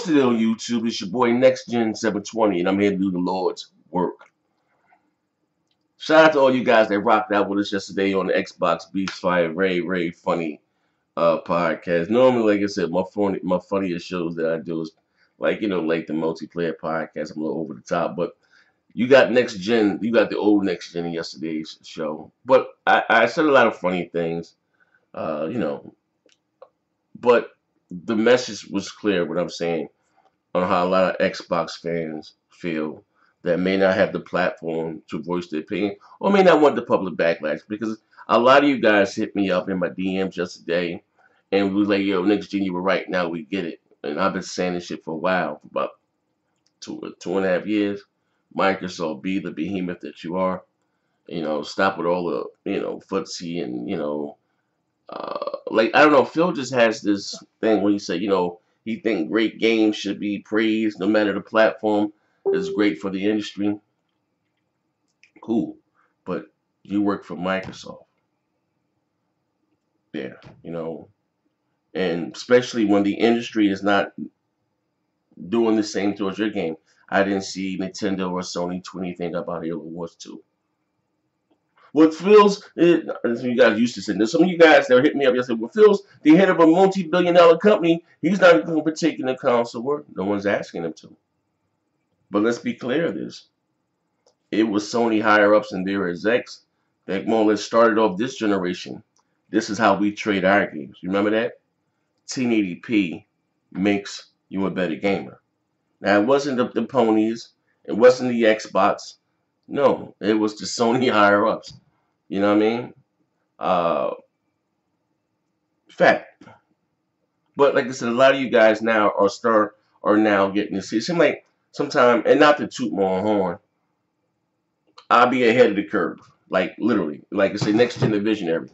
What's it on YouTube? It's your boy Next Gen 720, and I'm here to do the Lord's work. Shout out to all you guys that rocked out with us yesterday on the Xbox Beats Fire Ray Funny podcast. Normally, like I said, my funniest shows that I do is like the multiplayer podcast. I'm a little over the top, but you got Next Gen, you got the old Next Gen in yesterday's show. But I said a lot of funny things, uh, you know, but the message was clear. What I'm saying on how a lot of Xbox fans feel that may not have the platform to voice their opinion or may not want the public backlash because a lot of you guys hit me up in my DMs yesterday and we were like, yo, Next Gen, you were right. Now we get it. And I've been saying this shit for a while, for about two and a half years. Microsoft, be the behemoth that you are. Stop with all the, footsie and, like, I don't know, Phil just has this thing when he said, he think great games should be praised no matter the platform is great for the industry. Cool. But you work for Microsoft. Yeah, and especially when the industry is not doing the same towards your game. I didn't see Nintendo or Sony do anything about Halo Wars 2. What feels, as you guys used to say, there's some of you guys that hit me up yesterday. What feels the head of a multi-billion-dollar company, he's not going to partake in the console war. No one's asking him to. But let's be clear of this. It was Sony higher ups and their execs that more or less started off this generation. This is how we trade our games. You remember that? 1080p makes you a better gamer. Now, it wasn't the ponies. It wasn't the Xbox. No, it was the Sony higher ups. You know what I mean? Uh, Fact. But like I said, a lot of you guys now are now getting to see. It seems like sometime, and not to toot my own horn, I'll be ahead of the curve. Like literally, like I said, next gen the visionary.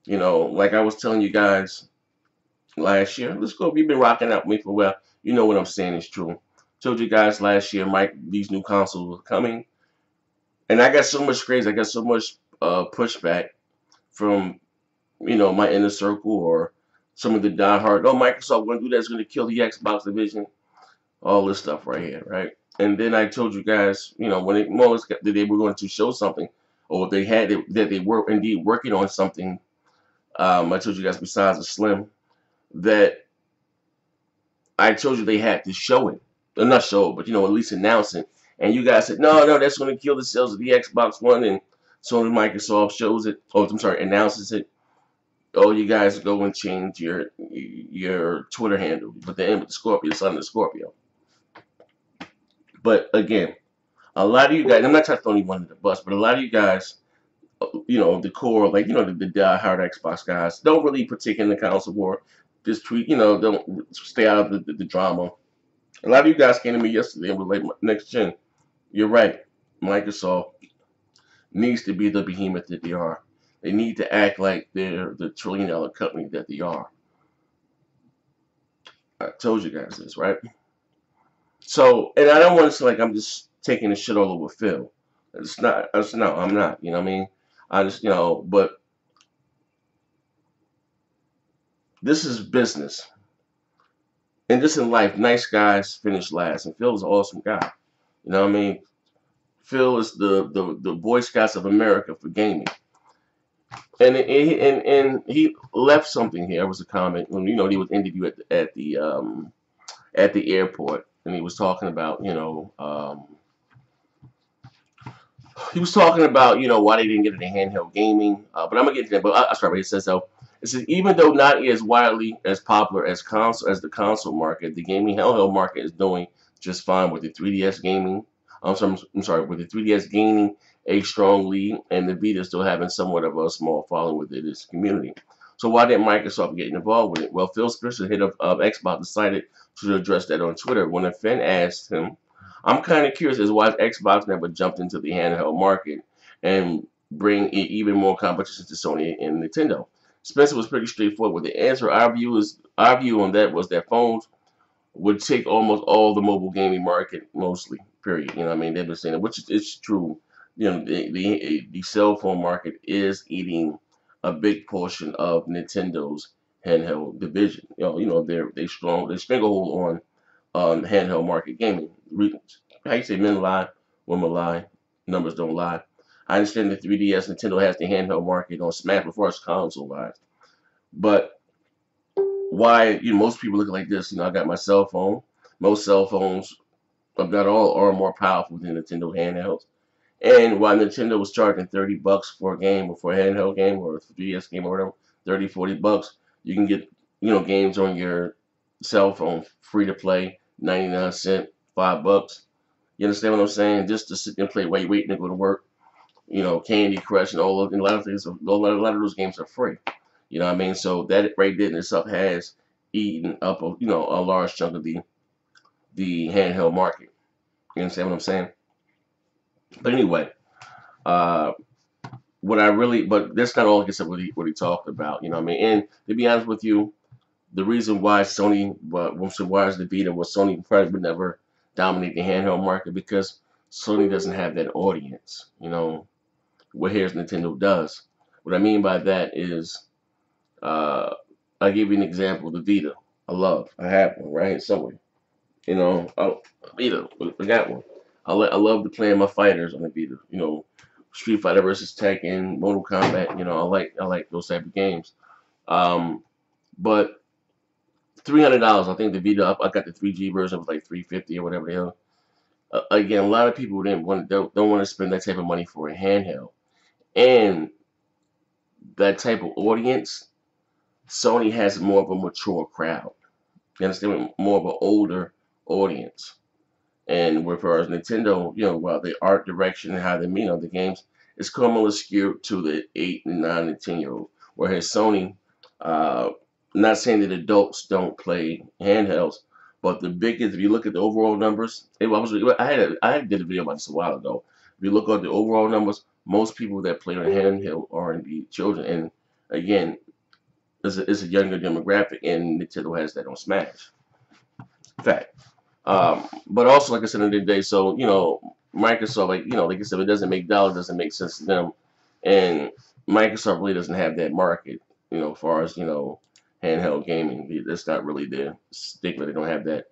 Like I was telling you guys last year. Let's go. You've been rocking out with me for a while. You know what I'm saying is true. Told you guys last year, Mike, these new consoles were coming, and I got so much crazy. I got so much pushback from my inner circle or some of the diehard. Oh, Microsoft going to do that. It's going to kill the Xbox division. All this stuff right here, right? And then I told you guys, when it more or less that they were going to show something, or they had it, that they were indeed working on something. I told you guys besides the Slim that I told you they had to show it, or not show it, but at least announce it. And you guys said, no, that's going to kill the sales of the Xbox One. And Sony Microsoft shows it. Oh, I'm sorry, announces it. Oh, you guys go and change your Twitter handle, but the end with the Scorpio, son of the Scorpio. But again, a lot of you guys, I'm not trying to throw anyone under the bus, but a lot of you guys, the core, like, the die-hard Xbox guys, don't really partake in the console war. Just tweet, don't stay out of the drama. A lot of you guys came to me yesterday and were like, Next Gen, you're right. Microsoft needs to be the behemoth that they are. They need to act like they're the trillion-dollar company that they are. I told you guys this, right? So, and I don't want to say like I'm just taking the shit all over Phil. It's not. No, I'm not. You know what I mean? I just, but this is business. And just in life, nice guys finish last. And Phil's an awesome guy. You know what I mean? Phil is the Boy Scouts of America for gaming. And he left something here. It was a comment when he was interviewed at the airport, and he was talking about he was talking about why they didn't get into handheld gaming. But I'm gonna get to that. But I sorry, he says so. It says even though not as widely as popular as the console market, the gaming handheld market is doing just fine with the 3DS gaming. I'm sorry, with the 3DS gaining a strong lead, and the Vita still having somewhat of a small following within its community. So why didn't Microsoft get involved with it? Well, Phil Spencer, head of Xbox, decided to address that on Twitter when a fan asked him, I'm kind of curious as to why Xbox never jumped into the handheld market and bring even more competition to Sony and Nintendo. Spencer was pretty straightforward with the answer. Our view on that was that phones would take almost all the mobile gaming market, mostly. Period. You know what I mean? They've been saying it, which is true. The cell phone market is eating a big portion of Nintendo's handheld division. They stronghold on handheld market gaming. How you say men lie, women lie, numbers don't lie. I understand the 3DS Nintendo has the handheld market on Smash before it's console wise, but why most people look like this? I got my cell phone. Most cell phones I've got all are more powerful than Nintendo handhelds. And while Nintendo was charging $30 for a game or for a handheld game or a 3DS game or whatever, 30, $40, you can get, games on your cell phone free to play, 99 cents, $5. You understand what I'm saying? Just to sit and play while you're waiting to go to work. Candy Crush and all of and a lot of things. A lot of those games are free. You know what I mean? So that right there in itself has eaten up a large chunk of the handheld market. You understand what I'm saying? But anyway, uh, but that's not all I can say what he talked about. You know what I mean? And to be honest with you, the reason why Sony, why is the Vita, was Sony probably would never dominate the handheld market because Sony doesn't have that audience. What here's Nintendo does. What I mean by that is, uh, I'll give you an example. The Vita, I have one right here somewhere. Vita, I got one. I love to play my fighters on the Vita. Street Fighter versus Tekken, Mortal Kombat. I like those type of games. Um, but $300. I think the Vita. I got the 3G version was like 350 or whatever the hell. Again, a lot of people don't want to spend that type of money for a handheld, and that type of audience. Sony has more of a mature crowd. You understand? More of an older audience. And with far as Nintendo, while the art direction and how they the games, it's commonly skewed to the 8 and 9 and 10-year-old. Whereas Sony, uh, not saying that adults don't play handhelds, but the biggest, if you look at the overall numbers, I did a video about this a while ago. If you look at the overall numbers, most people that play on handheld are indeed children. And again, it's a younger demographic, and Nintendo has that on Smash. Fact. But also, like I said in the day, so Microsoft, like I said, it doesn't make dollars, doesn't make sense to them, and Microsoft really doesn't have that market, as far as handheld gaming. That's not really their stigma. They don't have that.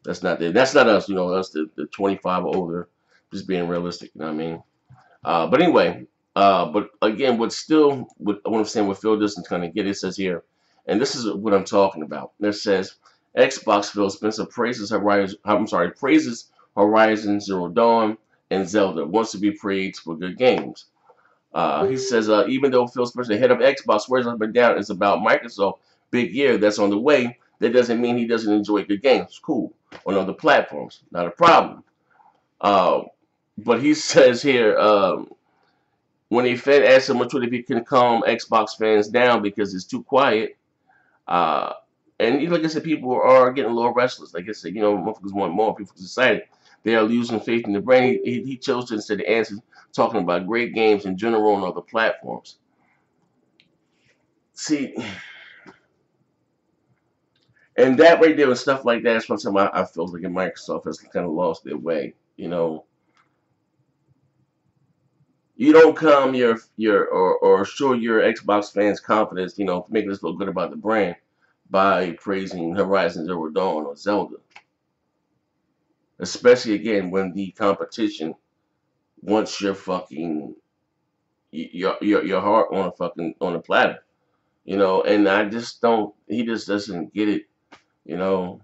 That's not there. That's not us. Us the 25 or older. Just being realistic. You know what I mean? But anyway, but again, what I'm saying, what Phil doesn't kind of get, it says here, and this is what I'm talking about. It says Xbox Phil Spencer praises Horizon Zero Dawn and Zelda. Wants to be praised for good games. He says even though Phil Spencer, the head of Xbox, swears up and down it's about Microsoft big year that's on the way, that doesn't mean he doesn't enjoy good games. Cool. On other platforms, not a problem. Uh, but he says here, when a fan asks him on Twitter if he can calm Xbox fans down because it's too quiet, uh, and like I said, people are getting a little restless. Like I said, motherfuckers want more. People decided they are losing faith in the brand. He chose to instead of answer talking about great games in general on other platforms. See, and that right there and stuff like that is something I feel like Microsoft has kind of lost their way. You don't calm or show your Xbox fans confidence, making us feel good about the brand by praising Horizon Zero Dawn or Zelda. Especially again when the competition wants your heart on a platter. And I just don't he just doesn't get it, you know.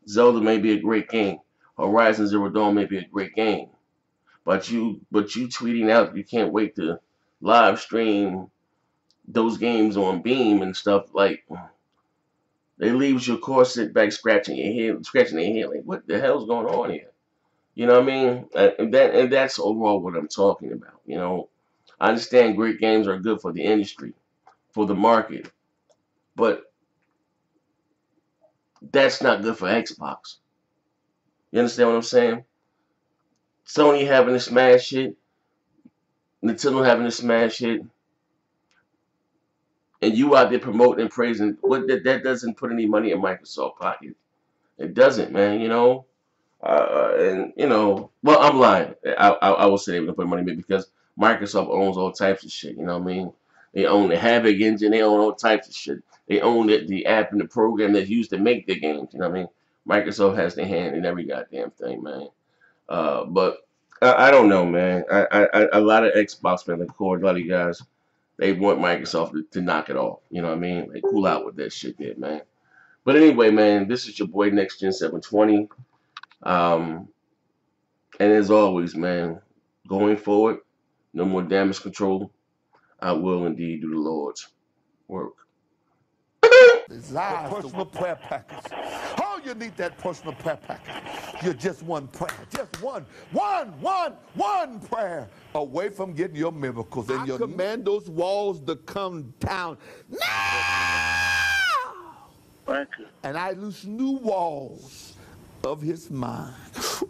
Zelda may be a great game. Horizon Zero Dawn may be a great game. But you tweeting out you can't wait to live stream those games on Beam and stuff like they leaves your core sit back scratching your head like what the hell's going on here? You know what I mean? And that's overall what I'm talking about. I understand great games are good for the industry, for the market, but that's not good for Xbox. You understand what I'm saying? Sony having to smash it, Nintendo having to smash it, and you out there promoting and praising. That doesn't put any money in Microsoft pocket. It doesn't, man. And well, I'm lying. I will say they would put money in it because Microsoft owns all types of shit. You know what I mean? They own the Havoc engine. They own all types of shit. They own the app and the program that's used to make the games. You know what I mean? Microsoft has their hand in every goddamn thing, man. But I don't know, man. A lot of Xbox fans, like Core, a lot of you guys, they want Microsoft to knock it off. You know what I mean? Like, cool out with that shit there, man. But anyway, man, this is your boy Next Gen 720. Um, and as always, man, going forward, no more damage control. I will indeed do the Lord's work. Desires personal prayer package. Oh, you need that personal prayer package. You're just one prayer, just one prayer away from getting your miracles. And you command those walls to come down now. And I loose new walls of his mind.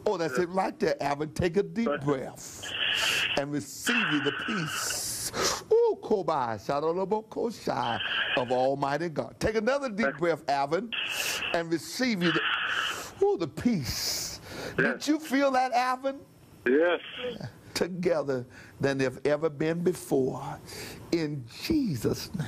Oh, that's it right there, Alvin. Take a deep breath and receive you the peace. Oh, Kobai, Shadolobokoshai of Almighty God. Take another deep breath, Alvin, and receive you the peace. Did you feel that, Alvin? Yes. Together than they've ever been before. In Jesus' name.